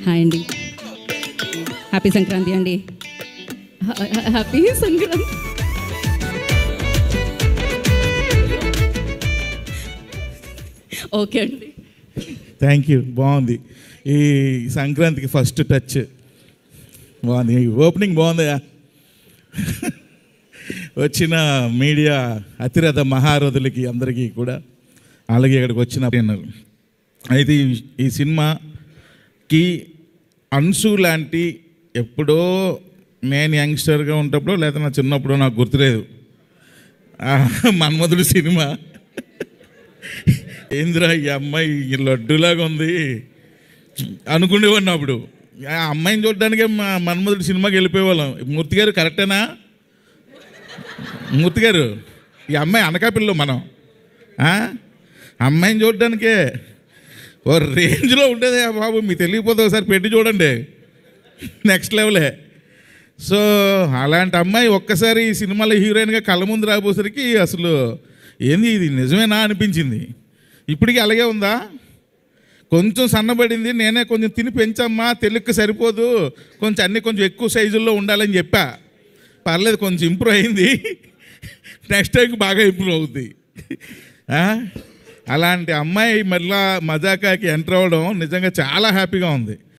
Hi అండి, happy Sankranti అండి. Happy Sankranti. Okay అండి, థ్యాంక్ యూ. బాగుంది ఈ సంక్రాంతికి ఫస్ట్ టచ్ బాగుంది, ఓపెనింగ్ బాగుందయా. వచ్చిన మీడియా అతిరథ మహారథులకి అందరికీ కూడా, అలాగే ఇక్కడికి వచ్చిన అయితే ఈ సినిమాకి అన్సు లాంటి ఎప్పుడో నేను యంగ్స్టర్గా ఉన్నప్పుడు లేదా నా చిన్నప్పుడు నాకు గుర్తులేదు, మన్మధుడు సినిమా ఏంద్రా ఈ అమ్మాయి లడ్డులాగా ఉంది అనుకునేవాడిని. అప్పుడు ఆ అమ్మాయిని చూడడానికే మా మన్మధుడు సినిమాకి వెళ్ళిపోయేవాళ్ళం. మూర్తి గారు కరెక్టేనా? మూర్తి గారు, ఈ అమ్మాయి అనకాపిల్లో మనం అమ్మాయిని చూడడానికే ఓ రేంజ్లో ఉండేది బాబు. మీకు తెలియకపోతే ఒకసారి పెట్టి చూడండి, నెక్స్ట్ లెవెలే. సో అలాంటి అమ్మాయి ఒక్కసారి ఈ సినిమాలో హీరోయిన్గా కళ్ళ ముందు రాబోసరికి అసలు ఏంది ఇది నిజమేనా అనిపించింది. ఇప్పటికీ అలాగే ఉందా? కొంచెం సన్నబడింది, నేనే కొంచెం తిని పెంచమ్మా, తెలుగుకి సరిపోదు, కొంచెం అన్నీ కొంచెం ఎక్కువ సైజుల్లో ఉండాలని చెప్పా. పర్లేదు, కొంచెం ఇంప్రూవ్ అయింది, నెక్స్ట్ టైంకి బాగా ఇంప్రూవ్ అవుద్ది. అలాంటి అమ్మాయి మళ్ళా మజాకాకి ఎంటర్ అవ్వడం నిజంగా చాలా హ్యాపీగా ఉంది.